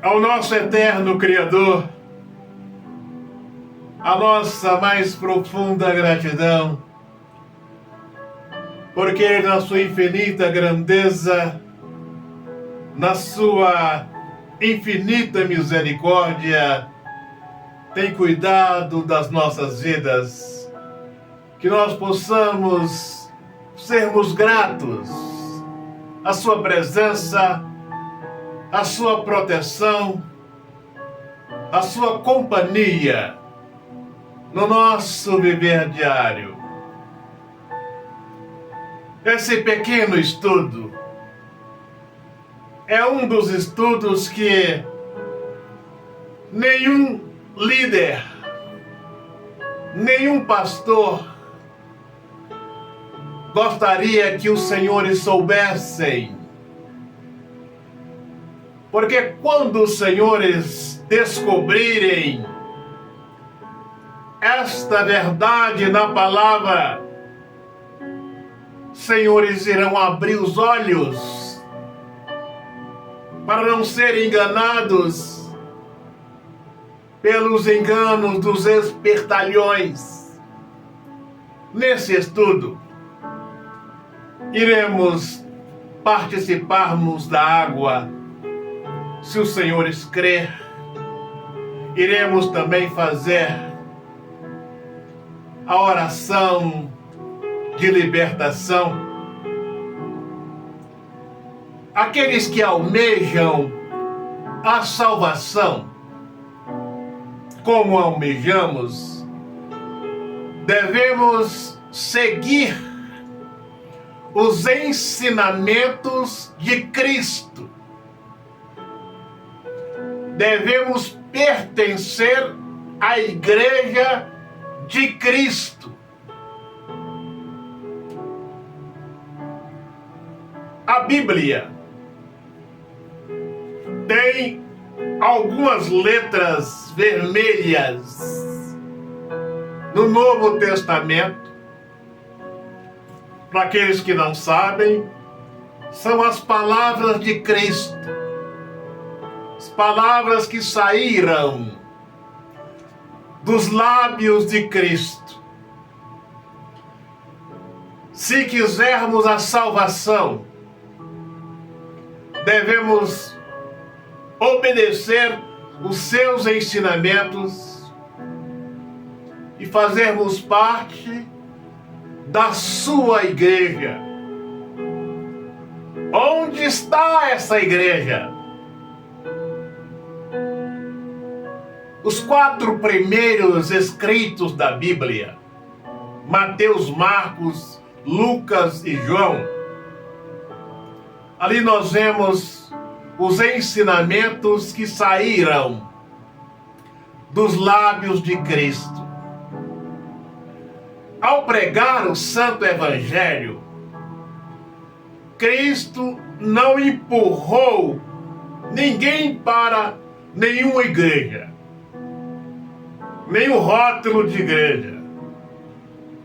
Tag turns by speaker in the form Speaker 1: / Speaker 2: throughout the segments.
Speaker 1: Ao nosso eterno Criador, a nossa mais profunda gratidão, porque na sua infinita grandeza, na sua infinita misericórdia, tem cuidado das nossas vidas, que nós possamos sermos gratos à sua presença, à sua proteção, à sua companhia no nosso viver diário. Esse pequeno estudo é um dos estudos que nenhum líder, nenhum pastor gostaria que os senhores soubessem. Porque quando os senhores descobrirem esta verdade na palavra, senhores irão abrir os olhos para não serem enganados pelos enganos dos espertalhões. Nesse estudo, iremos participarmos da água. Se os senhores crer, iremos também fazer a oração de libertação. Aqueles que almejam a salvação, como almejamos, devemos seguir os ensinamentos de Cristo. Devemos pertencer à Igreja de Cristo. A Bíblia tem algumas letras vermelhas no Novo Testamento. Para aqueles que não sabem, são as palavras de Cristo. As palavras que saíram dos lábios de Cristo. Se quisermos a salvação, devemos obedecer os seus ensinamentos e fazermos parte da sua igreja. Onde está essa igreja? Os 4 primeiros escritos da Bíblia, Mateus, Marcos, Lucas e João, ali nós vemos os ensinamentos que saíram dos lábios de Cristo. Ao pregar o Santo Evangelho, Cristo não empurrou ninguém para nenhuma igreja, nenhum rótulo de igreja.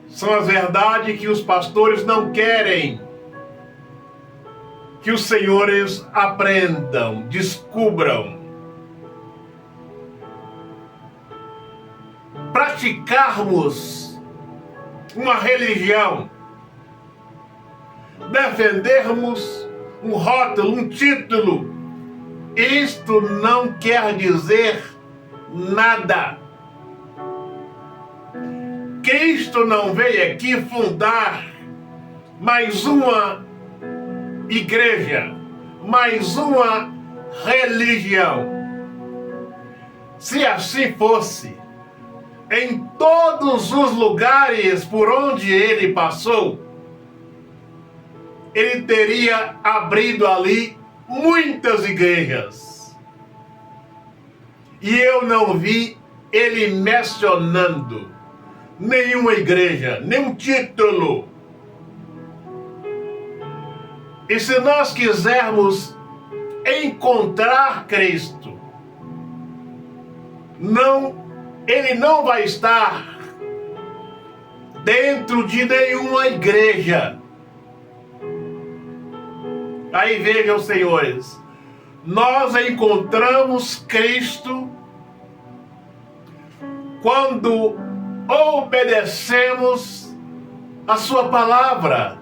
Speaker 1: São as verdades que os pastores não querem que os senhores aprendam, descubram. Praticarmos uma religião, defendermos um rótulo, um título, isto não quer dizer nada. Cristo não veio aqui fundar mais uma igreja, mais uma religião. Se assim fosse, em todos os lugares por onde ele passou, ele teria abrido ali muitas igrejas. E eu não vi ele mencionando nenhuma igreja, nenhum título. E se nós quisermos encontrar Cristo, ele não vai estar dentro de nenhuma igreja. Aí vejam, senhores, nós encontramos Cristo quando obedecemos a sua palavra,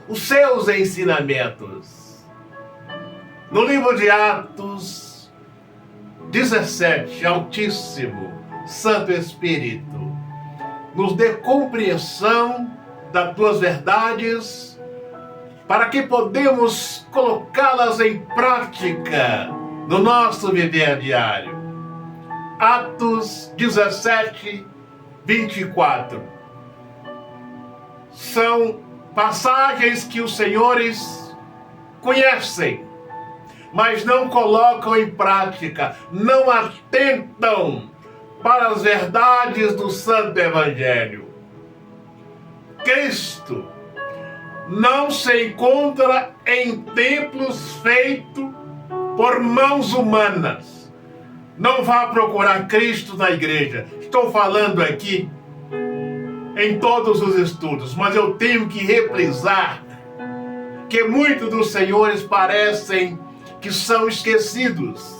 Speaker 1: os seus ensinamentos. No livro de Atos 17, Altíssimo, Santo Espírito, nos dê compreensão das tuas verdades, para que podemos colocá-las em prática no nosso viver diário. Atos 17, 24. São passagens que os senhores conhecem, mas não colocam em prática, não atentam para as verdades do Santo Evangelho. Cristo não se encontra em templos feitos por mãos humanas. Não vá procurar Cristo na igreja. Estou falando aqui em todos os estudos, mas eu tenho que reprisar que muitos dos senhores parecem que são esquecidos.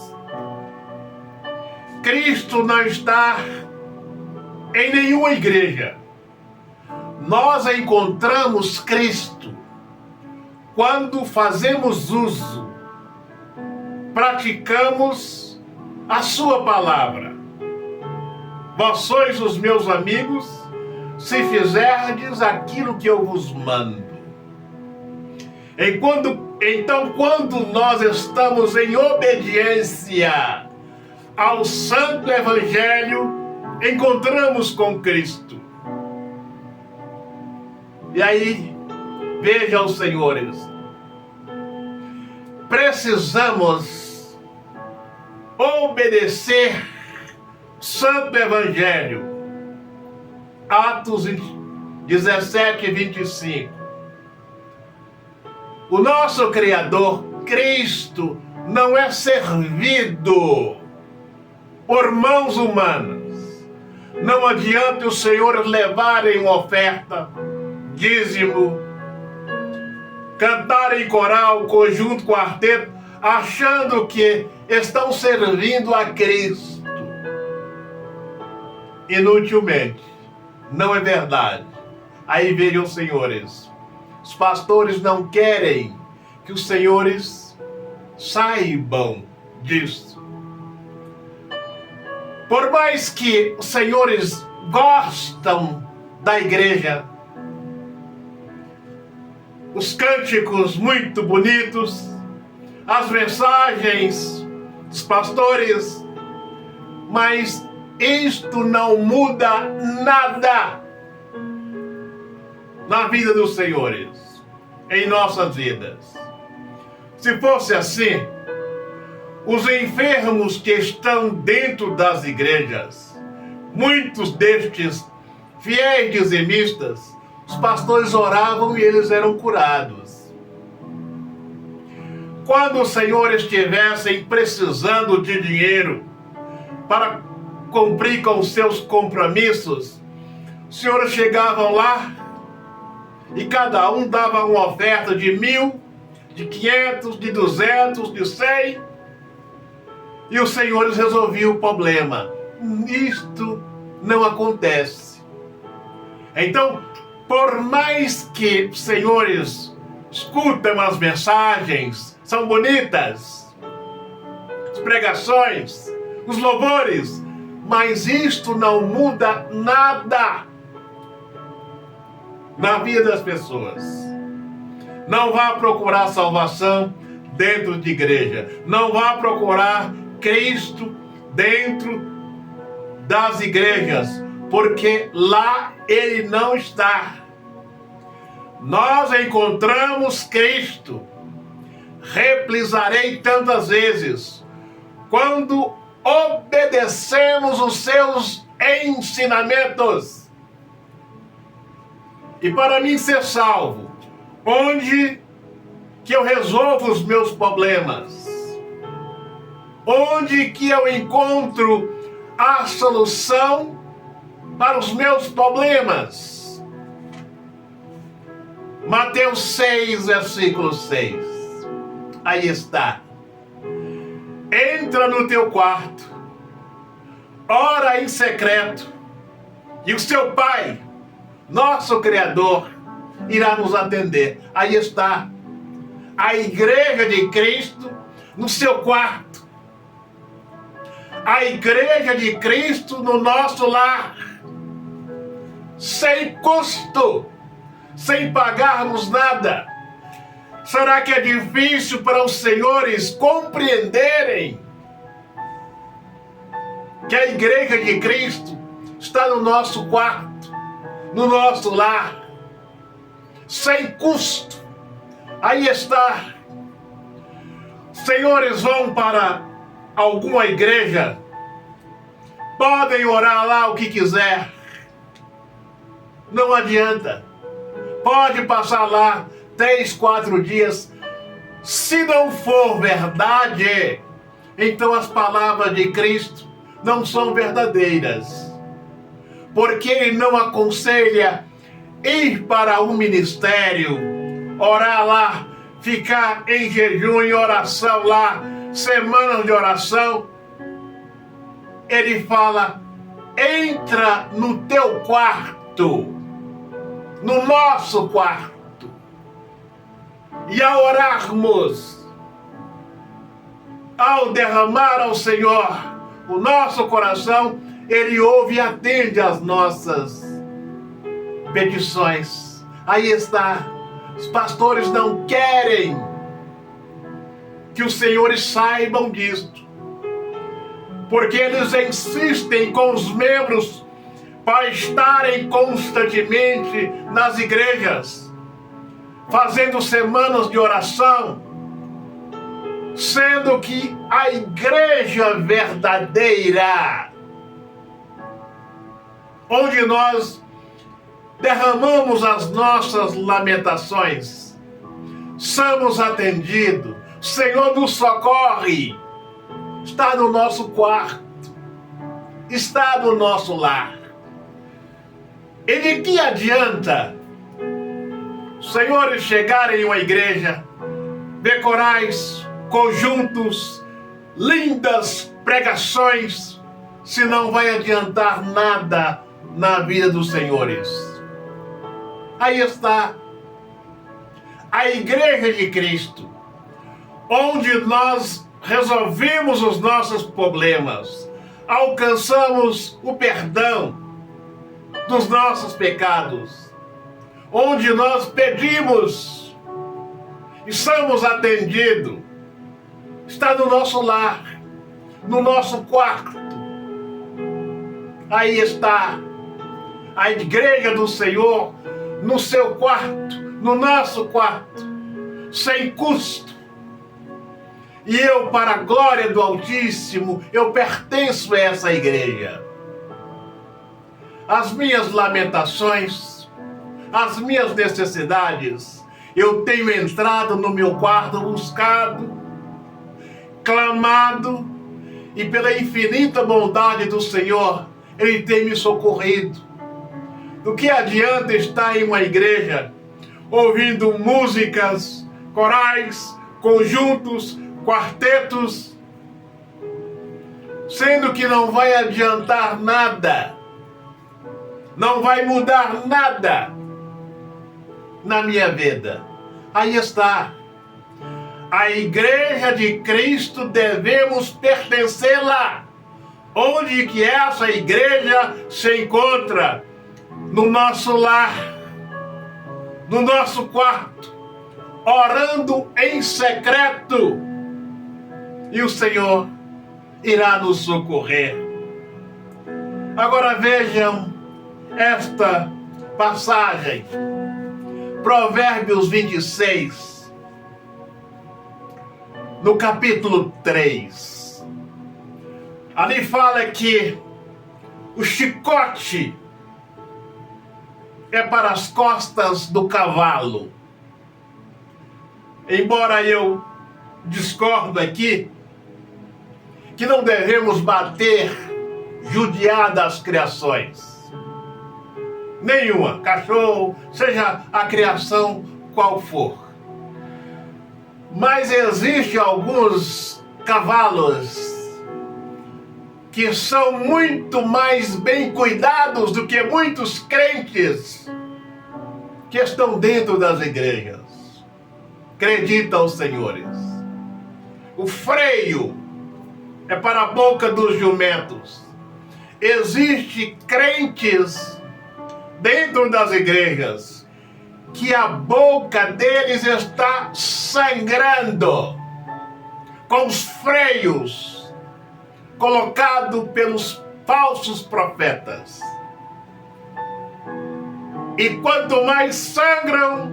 Speaker 1: Cristo não está em nenhuma igreja. Nós encontramos Cristo quando fazemos uso, praticamos a sua palavra. Vós sois os meus amigos, se fizerdes aquilo que eu vos mando. Então, quando nós estamos em obediência ao Santo Evangelho, encontramos com Cristo. E aí, vejam, senhores, precisamos obedecer o Santo Evangelho. Atos 17, 25. O nosso Criador, Cristo, não é servido por mãos humanas. Não adianta os senhores levarem uma oferta, dízimo, cantarem em coral, conjunto, quarteto, achando que estão servindo a Cristo. Inutilmente. Não é verdade. Aí vejam, senhores, os pastores não querem que os senhores saibam disso. Por mais que os senhores gostam da igreja, os cânticos muito bonitos, as mensagens dos pastores, mas isto não muda nada na vida dos senhores, em nossas vidas. Se fosse assim, os enfermos que estão dentro das igrejas, muitos destes fiéis dizimistas, os pastores oravam e eles eram curados. Quando os senhores estivessem precisando de dinheiro para cumprir com os seus compromissos, os senhores chegavam lá e cada um dava uma oferta de 1.000, de 500, de 200, de 100, e os senhores resolviam o problema. Isto não acontece. Então, por mais que os senhores escutam as mensagens, são bonitas, as pregações, os louvores, mas isto não muda nada na vida das pessoas. Não vá procurar salvação dentro de igreja. Não vá procurar Cristo dentro das igrejas, porque lá ele não está. Nós encontramos Cristo. Reprisarei tantas vezes. Quando obedecemos os seus ensinamentos. E para mim ser salvo, onde que eu resolvo os meus problemas? Onde que eu encontro a solução para os meus problemas? Mateus 6, versículo 6. Aí está. entra no teu quarto, ora em secreto, e o seu Pai, nosso Criador, irá nos atender. Aí está a Igreja de Cristo no seu quarto, a Igreja de Cristo no nosso lar, sem custo, sem pagarmos nada. Será que é difícil para os senhores compreenderem que a Igreja de Cristo está no nosso quarto, no nosso lar, sem custo? Aí está. Senhores vão para alguma igreja, podem orar lá o que quiser, não adianta. Pode passar lá 3, 4 dias, se não for verdade, então as palavras de Cristo não são verdadeiras, porque Ele não aconselha ir para um ministério, orar lá, ficar em jejum e oração lá, semanas de oração. Ele fala: entra no teu quarto, no nosso quarto, e ao orarmos, ao derramar ao Senhor o nosso coração, Ele ouve e atende às nossas petições. Aí está. Os pastores não querem que os senhores saibam disto, porque eles insistem com os membros para estarem constantemente nas igrejas, fazendo semanas de oração, sendo que a igreja verdadeira, onde nós derramamos as nossas lamentações, somos atendidos, o Senhor nos socorre, está no nosso quarto, está no nosso lar. E de que adianta os senhores chegarem em uma igreja, ver corais, conjuntos, lindas pregações, se não vai adiantar nada na vida dos senhores? Aí está a Igreja de Cristo, onde nós resolvemos os nossos problemas, alcançamos o perdão dos nossos pecados, onde nós pedimos e somos atendidos, está no nosso lar, no nosso quarto. Aí está a Igreja do Senhor no seu quarto, no nosso quarto, sem custo. E eu, para a glória do Altíssimo, eu pertenço a essa igreja. As minhas lamentações, as minhas necessidades, eu tenho entrado no meu quarto, buscado, clamado, e pela infinita bondade do Senhor, Ele tem me socorrido. Do que adianta estar em uma igreja ouvindo músicas, corais, conjuntos, quartetos, sendo que não vai adiantar nada, não vai mudar nada na minha vida? Aí está. A Igreja de Cristo, devemos pertencê-la. Onde que essa igreja se encontra? No nosso lar, no nosso quarto, orando em secreto, e o Senhor irá nos socorrer. Agora vejam esta passagem, Provérbios 26, no capítulo 3. Ali fala que o chicote é para as costas do cavalo. Embora eu discordo aqui, que não devemos bater, judiar das criações. Nenhuma, cachorro, seja a criação qual for. Mas existem alguns cavalos que são muito mais bem cuidados do que muitos crentes que estão dentro das igrejas. Acreditam, senhores. O freio é para a boca dos jumentos. Existem crentes dentro das igrejas que a boca deles está sangrando com os freios colocados pelos falsos profetas. E quanto mais sangram,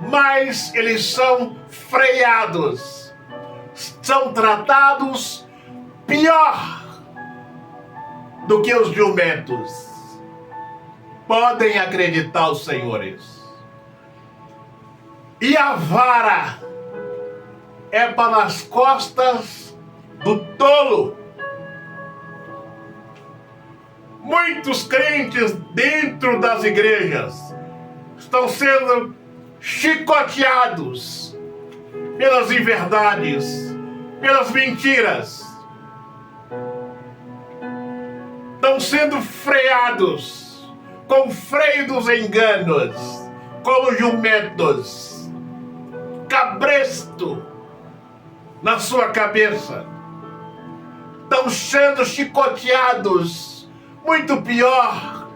Speaker 1: mais eles são freados, são tratados pior do que os jumentos. Podem acreditar os senhores. E a vara é para as costas do tolo. Muitos crentes dentro das igrejas estão sendo chicoteados pelas inverdades, pelas mentiras. Estão sendo freados com o freio dos enganos, como jumentos, cabresto na sua cabeça. Estão sendo chicoteados muito pior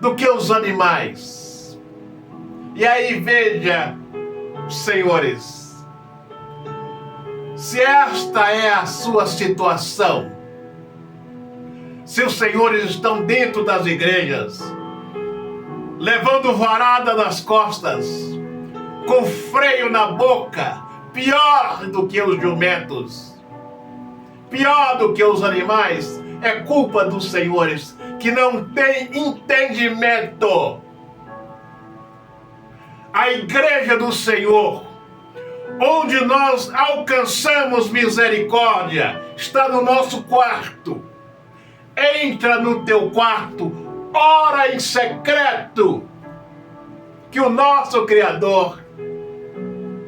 Speaker 1: do que os animais. E aí veja, senhores, se esta é a sua situação, se os senhores estão dentro das igrejas, levando varada nas costas, com freio na boca, pior do que os jumentos, pior do que os animais, é culpa dos senhores que não têm entendimento. A igreja do Senhor, onde nós alcançamos misericórdia, está no nosso quarto. Entra no teu quarto, ora em secreto, que o nosso Criador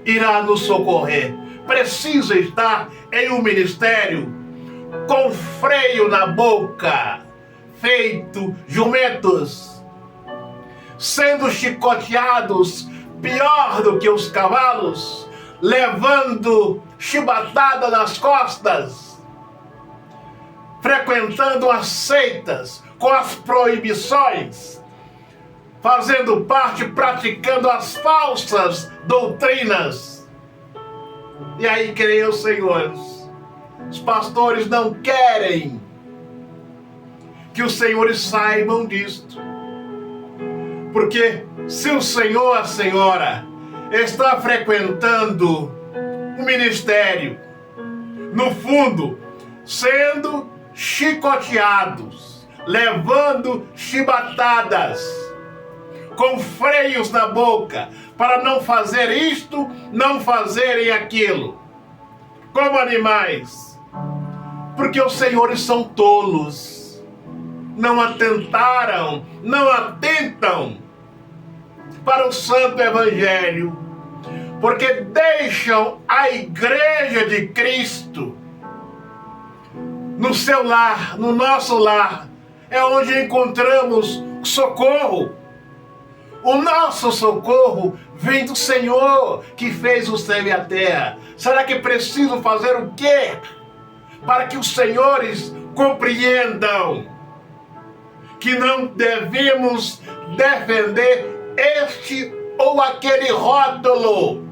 Speaker 1: irá nos socorrer. Precisa estar em um ministério com freio na boca, feito jumentos, sendo chicoteados pior do que os cavalos, levando chibatada nas costas, frequentando as seitas com as proibições, fazendo parte, praticando as falsas doutrinas. E aí, creio, senhores, os pastores não querem que os senhores saibam disto. Porque se o senhor, a senhora, está frequentando o ministério, no fundo, sendo chicoteados, levando chibatadas, com freios na boca, para não fazer isto, não fazerem aquilo, como animais, porque os senhores são tolos, não atentaram, não atentam para o santo evangelho, porque deixam a igreja de Cristo no seu lar, no nosso lar, é onde encontramos socorro. O nosso socorro vem do Senhor, que fez o céu e a terra. Será que preciso fazer o quê para que os senhores compreendam que não devemos defender este ou aquele rótulo?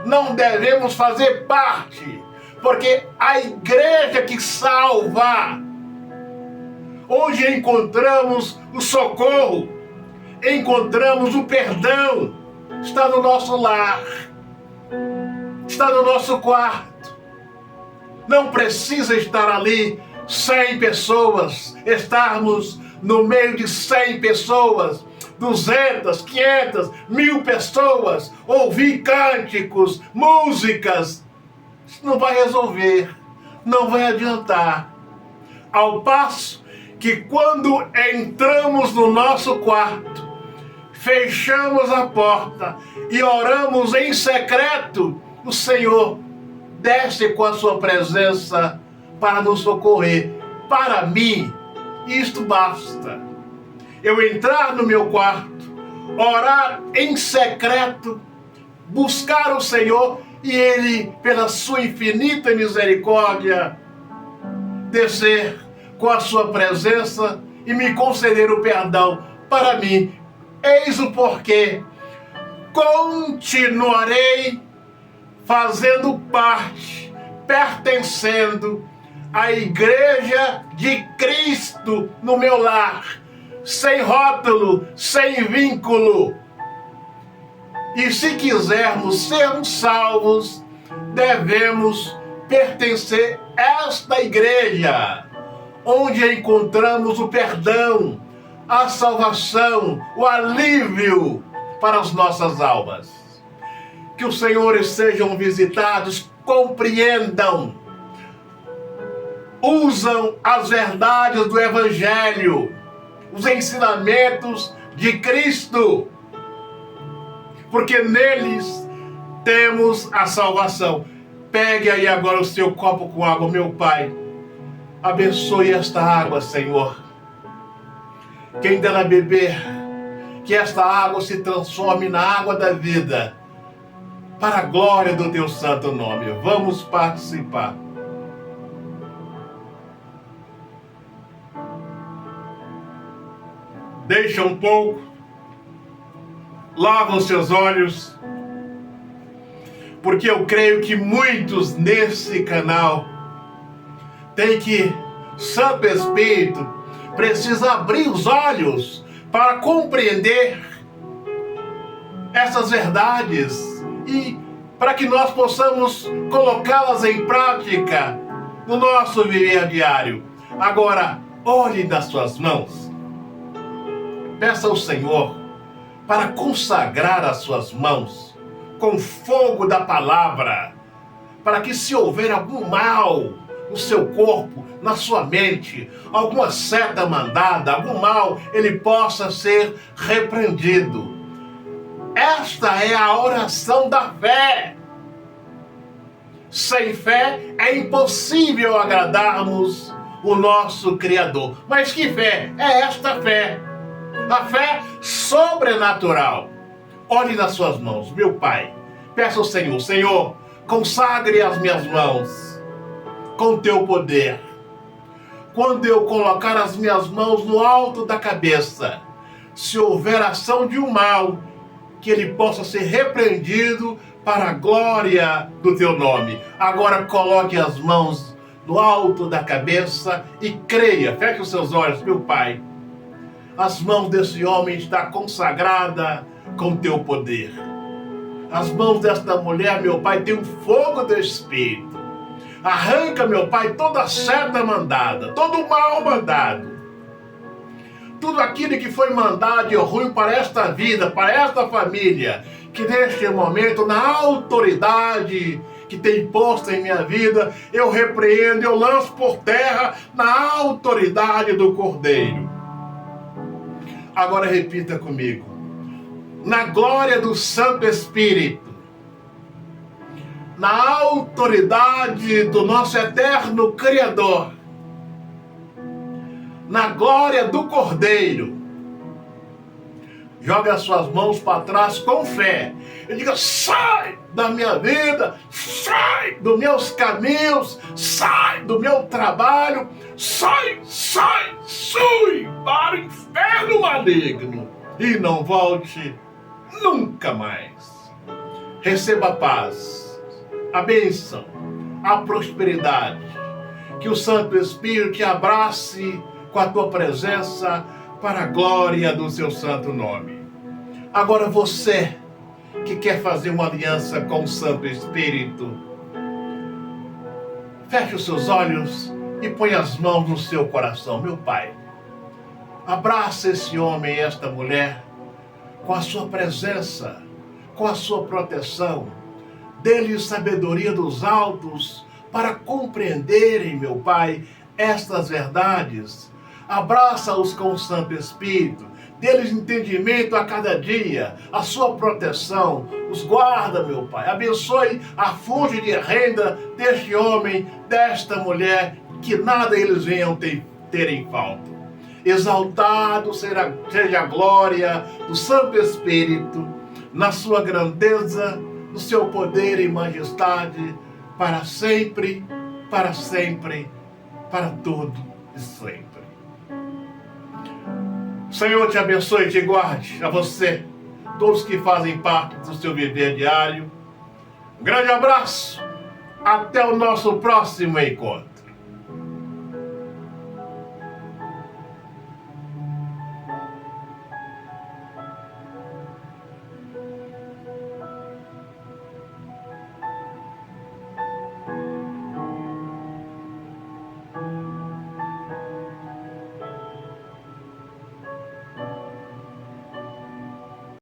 Speaker 1: Não devemos fazer parte, porque a igreja que salva, onde encontramos o socorro, encontramos o perdão, está no nosso lar, está no nosso quarto. Não precisa estar ali 100 pessoas, estarmos no meio de 100 pessoas, 200, 500, 1000 pessoas, ouvir cânticos, músicas. Isso não vai resolver, não vai adiantar. Ao passo que quando entramos no nosso quarto, fechamos a porta e oramos em secreto, o Senhor desce com a sua presença para nos socorrer. para mim, isto basta. Eu entrar no meu quarto, orar em secreto, buscar o Senhor e Ele, pela sua infinita misericórdia, descer com a sua presença e me conceder o perdão para mim. Eis o porquê. Continuarei fazendo parte, pertencendo à Igreja de Cristo no meu lar, sem rótulo, sem vínculo. E se quisermos sermos salvos, devemos pertencer a esta igreja, onde encontramos o perdão, a salvação, o alívio para as nossas almas. Que os senhores sejam visitados, compreendam, usam as verdades do Evangelho, os ensinamentos de Cristo, porque neles temos a salvação. Pegue aí agora o seu copo com água, meu Pai. Abençoe esta água, Senhor. Quem dela beber, que esta água se transforme na água da vida, para a glória do teu santo nome. Vamos participar. Deixa um pouco, lava os seus olhos, porque eu creio que muitos nesse canal têm que, Santo Espírito, precisa abrir os olhos para compreender essas verdades e para que nós possamos colocá-las em prática no nosso viver diário. Agora, olhe nas suas mãos. Peça ao Senhor para consagrar as suas mãos com fogo da palavra, para que se houver algum mal no seu corpo, na sua mente, alguma seta mandada, algum mal, ele possa ser repreendido. Esta é a oração da fé. Sem fé é impossível agradarmos o nosso Criador. Mas que fé? É esta fé. A fé sobrenatural. Olhe nas suas mãos, meu Pai. Peça ao Senhor, Senhor, consagre as minhas mãos com teu poder. Quando eu colocar as minhas mãos no alto da cabeça, se houver ação de um mal, que ele possa ser repreendido para a glória do teu nome. Agora coloque as mãos no alto da cabeça e creia. Feche os seus olhos, meu Pai. As mãos desse homem estão consagradas com teu poder. As mãos desta mulher, meu Pai, tem um fogo do Espírito. Arranca, meu Pai, toda seta mandada, todo mal mandado. Tudo aquilo que foi mandado de ruim para esta vida, para esta família, que neste momento, na autoridade que tem posto em minha vida, eu repreendo, eu lanço por terra na autoridade do Cordeiro. Agora repita comigo. Na glória do Santo Espírito, na autoridade do nosso eterno Criador, na glória do Cordeiro, joga as suas mãos para trás com fé e diga: sai da minha vida, sai dos meus caminhos, sai do meu trabalho, sai para o inferno maligno e não volte nunca mais. Receba a paz, a bênção, a prosperidade, que o Santo Espírito te abrace com a tua presença para a glória do seu santo nome. Agora você que quer fazer uma aliança com o Santo Espírito, feche os seus olhos e põe as mãos no seu coração. Meu Pai, abraça esse homem e esta mulher com a sua presença, com a sua proteção. Dê-lhes sabedoria dos altos para compreenderem, meu Pai, estas verdades. Abraça-os com o Santo Espírito. Dê-lhes entendimento a cada dia, a sua proteção. Os guarda, meu Pai. Abençoe a fonte de renda deste homem, desta mulher, que nada eles venham ter em falta. Exaltado seja a glória do Santo Espírito, na sua grandeza, no seu poder e majestade, para sempre, para todo e sempre. Senhor te abençoe e te guarde, a você, todos que fazem parte do seu viver diário. Um grande abraço, até o nosso próximo encontro.